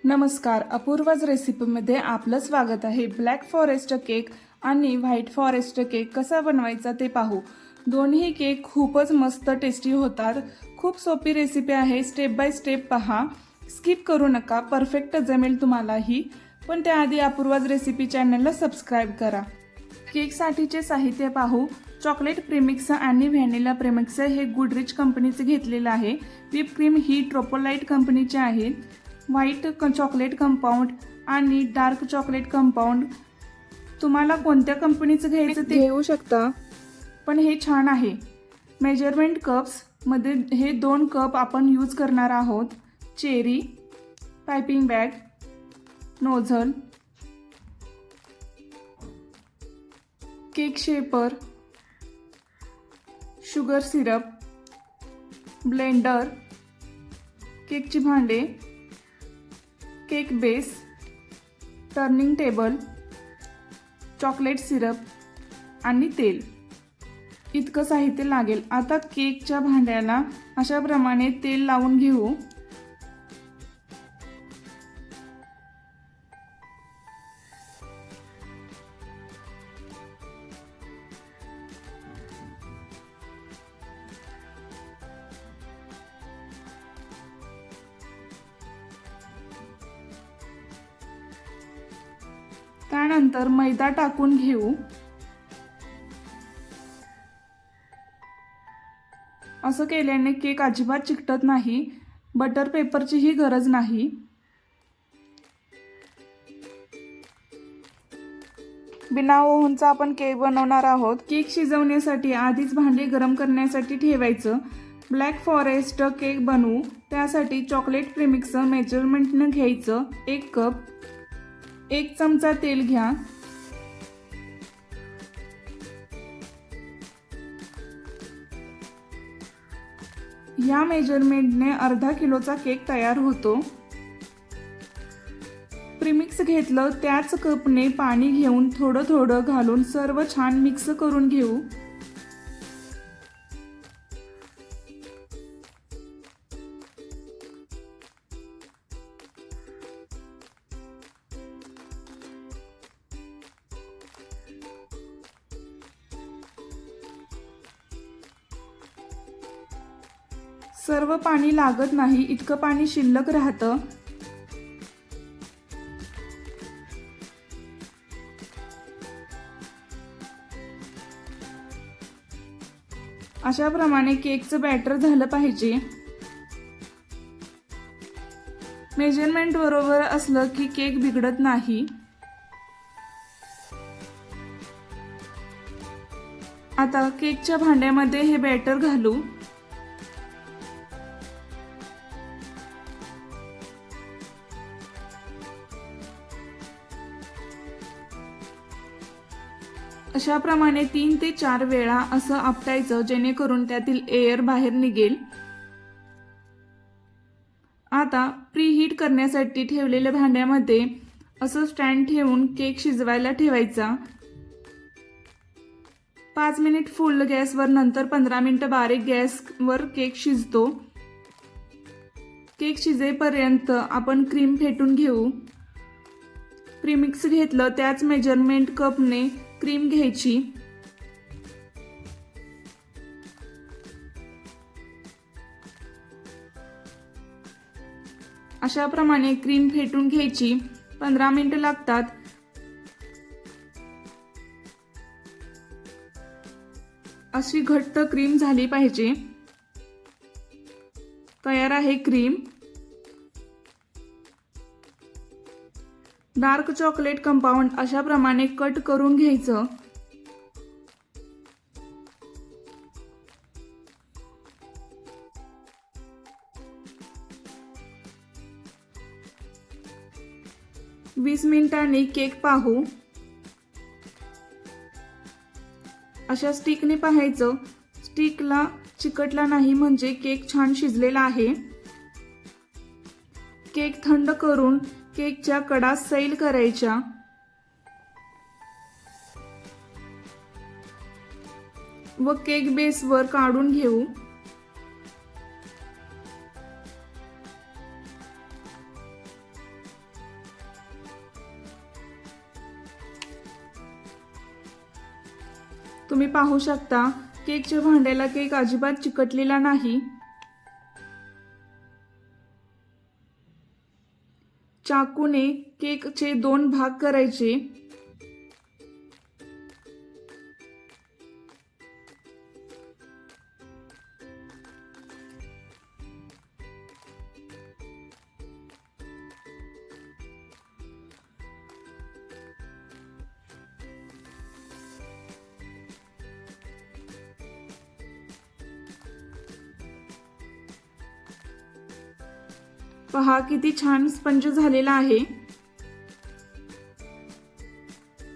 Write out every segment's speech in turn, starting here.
नमस्कार, अपूर्वाज रेसिपीमध्ये आपलं स्वागत आहे। ब्लॅक फॉरेस्ट केक आणि व्हाईट फॉरेस्ट केक कसा बनवायचा ते पाहू। दोन्ही केक खूपच मस्त टेस्टी होतात। खूप सोपी रेसिपी आहे, स्टेप बाय स्टेप पहा, स्किप करू नका, परफेक्ट जमेल तुम्हालाही। पण त्याआधी अपूर्वाज रेसिपी चॅनलला सबस्क्राइब करा। केकसाठीचे साहित्य पाहू। चॉकलेट प्रीमिक्स आणि व्हॅनिला प्रीमिक्स हे गुडरिच कंपनीचे घेतलेलं आहे। व्हिप क्रीम ही ट्रोपोलाइट कंपनीची आहे। व्हाईट चॉकलेट कंपाऊंड आणि डार्क चॉकलेट कंपाऊंड तुम्हाला कोणत्या कंपनीचं घ्यायचं ते घेऊ शकता, पण हे छान आहे। मेजरमेंट कप्स मध्ये हे 2 कप आपण यूज करणार आहोत। Cherry, piping bag, nozzle, cake shaper, sugar syrup, blender, केकची भांडे, cake base, turning table, chocolate syrup आणि तेल इतकं साहित्य लागेल। आता केकच्या भांड्याला अशा प्रमाणे तेल लावून घेऊ। त्यानंतर मैदा टाकून घेऊ। असं केल्याने केक अजिबात चिकटत नाही। बटर पेपरची ही गरज नाही। बिना ओव्हनचा आपण केक बनवणार आहोत। केक शिजवण्यासाठी आधीच भांडे गरम करण्यासाठी ठेवायचं। ब्लॅक फॉरेस्ट केक बनवू त्यासाठी चॉकलेट प्रीमिक्स मेजरमेंटने घ्यायचं। 1 कप, 1 चमचा तेल घ्या। या मेजरमेंटने अर्धा किलोचा केक तयार होतो। प्रीमिक्स घेतलं त्याच कपने पाणी घेऊन थोडं थोडं घालून सर्व छान मिक्स करून घेऊ। सर्व पाणी लागत नाही, इतकं पाणी शिल्लक राहतं। अशा प्रमाणे केकचं बॅटर झालं पाहिजे। मेजरमेंट बरोबर असलं की केक बिघडत नाही। आता केकच्या भांड्यामध्ये हे बॅटर घालू। अशा प्रमाणे 3 ते 4 वेळा असं आपटायचं, जेणेकरून त्यातील एअर बाहेर निघेल। आता प्रीहीट करण्यासाठी ठेवलेल्या भांड्यामध्ये असं स्टँड ठेवून केक शिजवायला ठेवायचा। 5 मिनिट फुल गॅसवर, नंतर 15 मिनिटं बारीक गॅसवर केक शिजतो। केक शिजेपर्यंत आपण क्रीम फेटून घेऊ। प्रीमिक्स घेतलं त्याच मेजरमेंट कपने क्रीम घ्यायची। अशा प्रमाणे क्रीम फेटून घ्यायची। 15 मिनिटं लागतात। अशी घट्ट क्रीम झाली पाहिजे। तयार आहे क्रीम। डार्क चॉकलेट कंपाऊंड अशा प्रमाणे कट करून घ्यायचं। वीस मिनिटांनी केक पाहू। अशा स्टिकने पाहायचं, स्टिकला चिकटला नाही म्हणजे केक छान शिजलेला आहे। केक थंड करून केकच्या कडा सैल करायच्या। व केक बेसवर काढून घेऊ। तुम्ही पाहू शकता केकच्या भांड्याला केक अजिबात चिकटलेला नाही। चाकूने केकचे 2 भाग करायचे। पहा किती छान स्पंज झालेला आहे।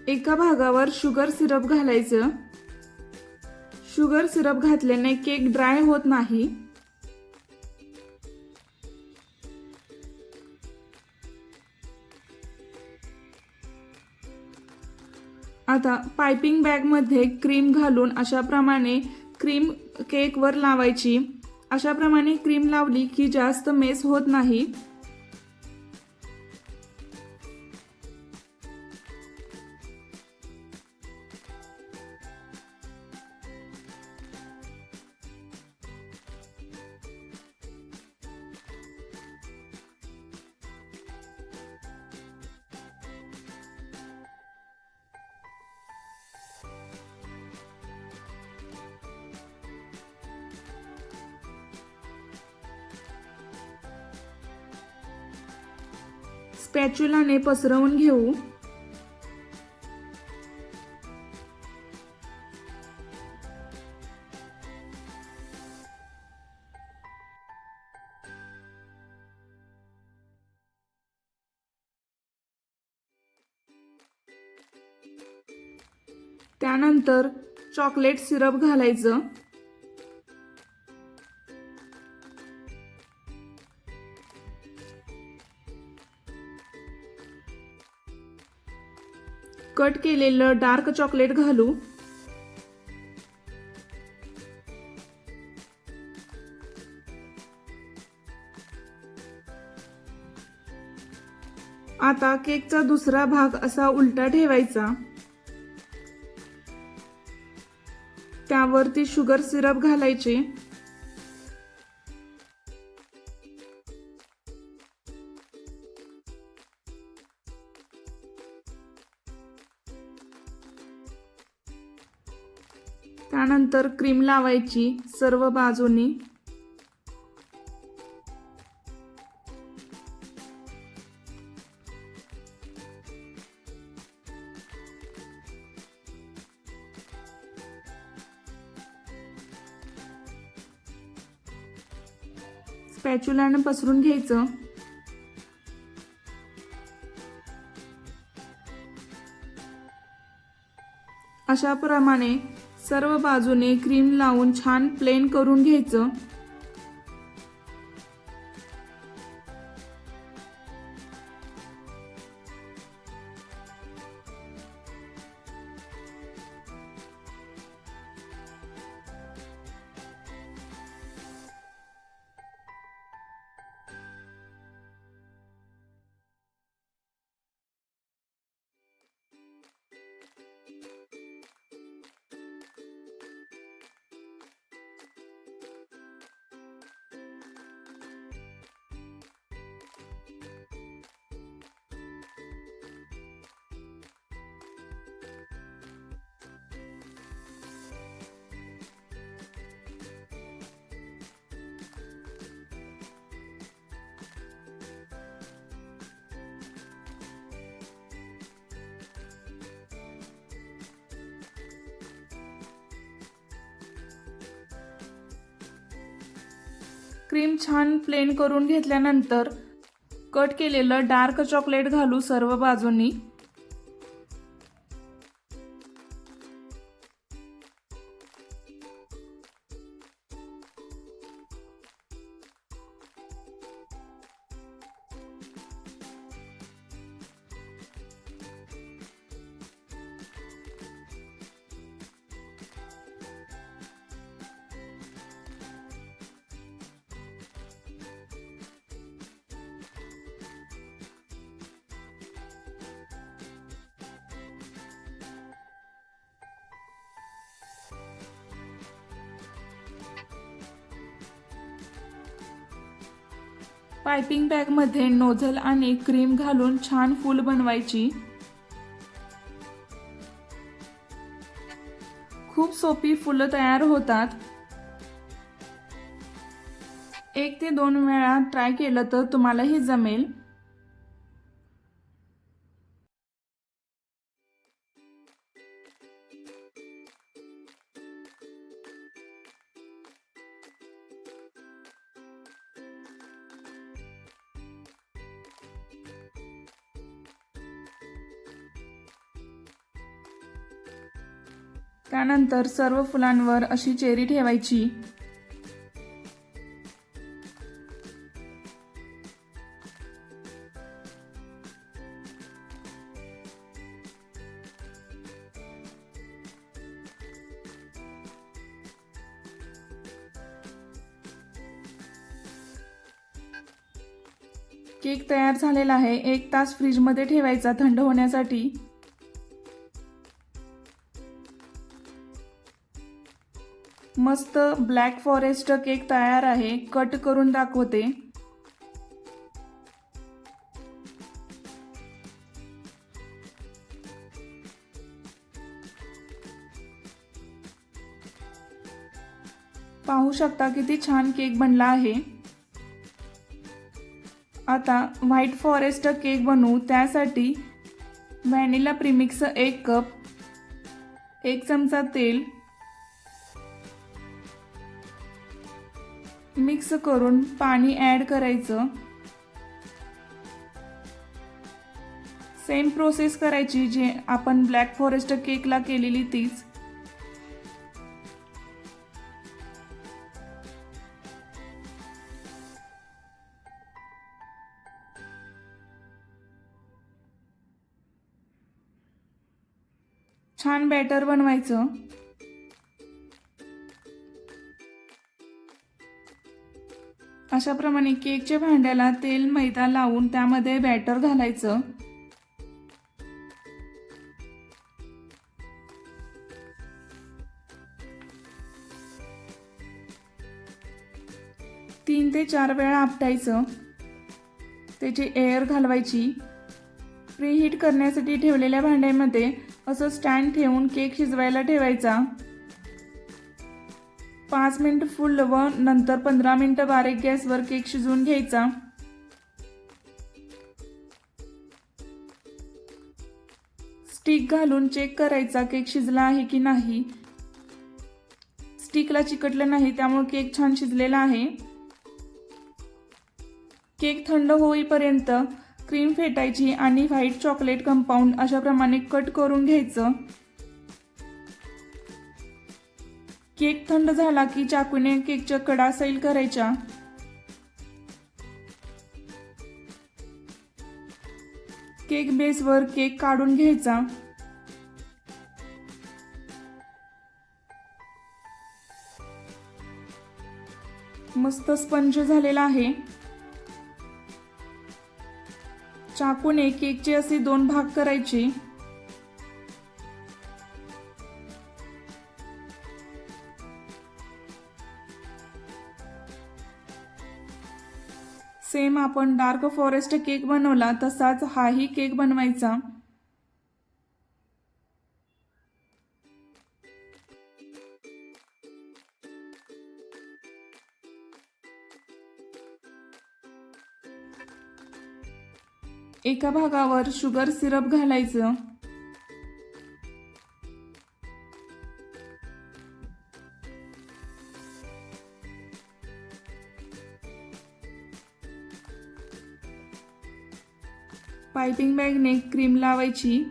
एका भागावर शुगर सिरप घालायचं। शुगर सिरप घातल्याने केक ड्राय होत नाही। आता पाइपिंग बॅग मध्ये क्रीम घालून अशा प्रमाणे क्रीम केकवर लावायची। अशा प्रमाणे क्रीम लावली की जास्त मेस होत नाही। स्पॅच्युलाने पसरवून घेऊ। त्यानंतर चॉकलेट सिरप घालायचं। कट केलेलं डार्क चॉकलेट घालू। आता केकचा दुसरा भाग असा उलटा ठेवायचा। त्यावरती शुगर सिरप घालायचे। त्यानंतर क्रीम लावायची सर्व बाजूनी। स्पॅच्युलाने पसरून घ्यायचं। अशा प्रमाणे सर्व बाजूने क्रीम लावून छान प्लेन करून घ्यायचं। क्रीम छान प्लेन करून घेतल्यानंतर कट केलेलं डार्क चॉकलेट घालू सर्व बाजूंनी। पायपिंग बॅगमध्ये नोझल आणि क्रीम घालून छान फूल बनवायची। खूप सोपी फुलं तयार होतात। 1 ते 2 वेळा ट्राय केलं तर तुम्हालाही जमेल। त्यानंतर सर्व फुलांवर अशी चेरी ठेवायची। केक तयार झालेला आहे। 1 तास फ्रीजमध्ये ठेवायचा थंड होण्यासाठी। मस्त ब्लॅक फॉरेस्ट केक तयार आहे। कट करून दाखवते। पाहू शकता किती छान केक बनला आहे। आता व्हाईट फॉरेस्ट केक बनवू। त्यासाठी व्हॅनिला प्रीमिक्स 1 कप, 1 चमचा तेल मिक्स करून पाणी ॲड करायचं। सेम प्रोसेस करायची जे आपण ब्लॅक फॉरेस्ट केकला केलेली तीच। छान बॅटर बनवायचं। अशा प्रमाणे केकच्या भांड्याला तेल मैदा लावून त्यामध्ये बॅटर घालायचं। तीन ते 4 वेळा आपटायचं। त्याची एअर घालवायची। प्रीहीट करण्यासाठी ठेवलेल्या भांड्यामध्ये असं स्टँड ठेवून केक शिजवायला ठेवायचा। 5 मिनिट फुल व नंतर 15 मिनिटं बारीक गॅसवर केक शिजवून घ्यायचा। स्टिक घालून चेक करायचा केक शिजला आहे की नाही। स्टिकला चिकटलं नाही त्यामुळे केक छान शिजलेला आहे। केक थंड होईपर्यंत क्रीम फेटायची आणि व्हाईट चॉकलेट कंपाऊंड अशा प्रमाणे कट करून घ्यायचं। केक थंड झाला की चाकूने केकच्या कडा सैल करायच्या। केक बेसवर केक काढून घ्यायचा। मस्त स्पंज झालेला आहे। चाकूने केकचे असे 2 भाग करायचे। सेम आपण डार्क फॉरेस्ट केक बनवला तसाच हाही केक बनवायचा। एका भागावर शुगर सिरप घालायचं। पाइपिंग बॅगने क्रीम लावायची।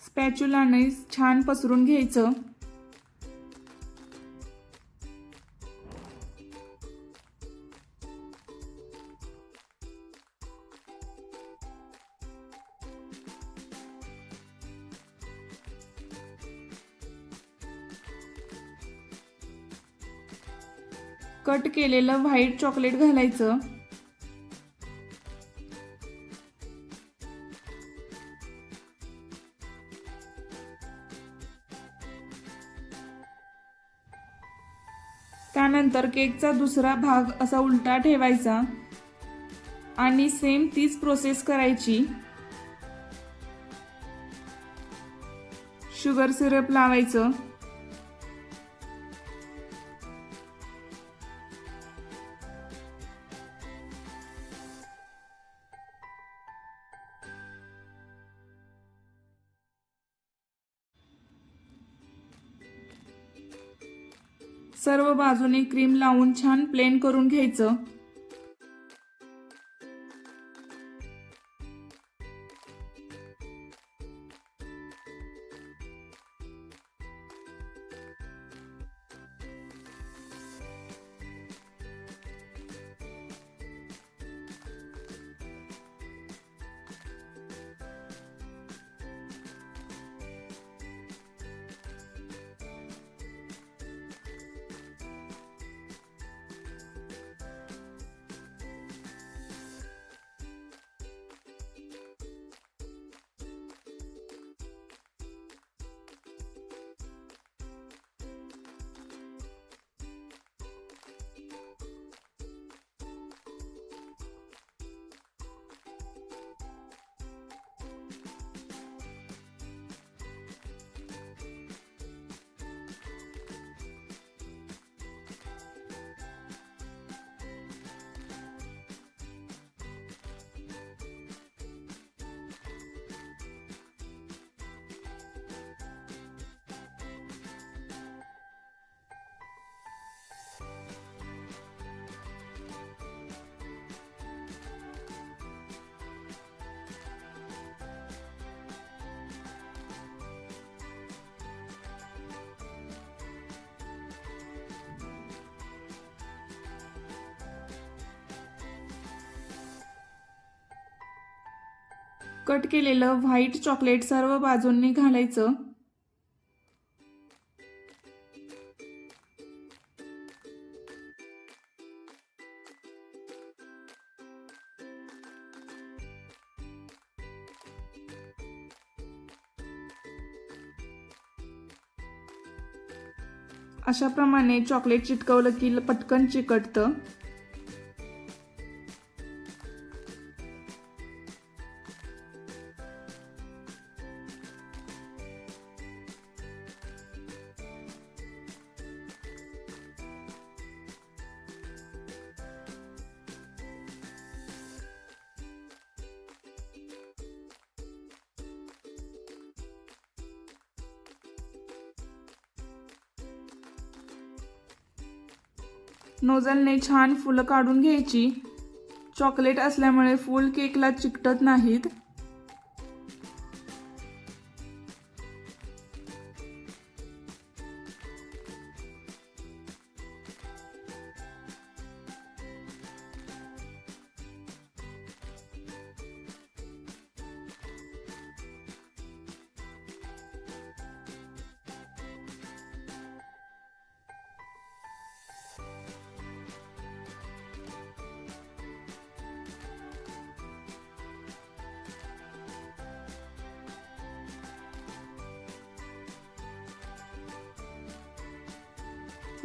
स्पॅच्युलाने छान पसरून घ्यायचं। कट केलेलं व्हाईट चॉकलेट घालायचं। त्यानंतर केकचा दुसरा भाग असा उलटा ठेवायचा आणि सेम तीच प्रोसेस करायची। शुगर सिरप लावायचं। सर्व बाजूने क्रीम लावून छान प्लेन करून घ्यायचं। कट केलेलं व्हाईट चॉकलेट सर्व बाजूंनी घालायचं। अशा प्रमाणे चॉकलेट चिटकवलं की पटकन चिकटतं। नोझलने छान फुलं काढून घ्यायची। चॉकलेट असल्यामुळे फुल केकला चिकटत नाहीत।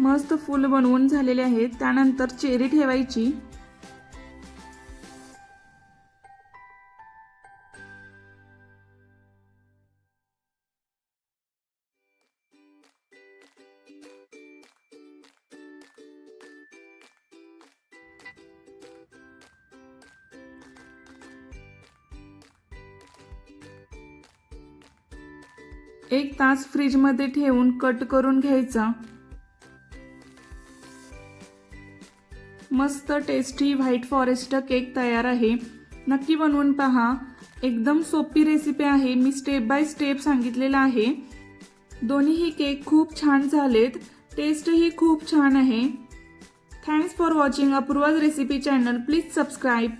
मस्त फूल बनवून झालेले आहेत। त्यानंतर चेरी ठेवायची। एक तास फ्रीज मध्ये ठेवून कट करून घ्यायचा। मस्त टेस्टी व्हाईट फॉरेस्ट केक तयार आहे। नक्की बनवून पहा। एकदम सोपी रेसिपी आहे। मी स्टेप बाय स्टेप सांगितलेला आहे। दोन्हीही केक खूप छान झालेत। टेस्ट ही खूप छान आहे। Thanks for watching Apurva's recipe channel. Please subscribe.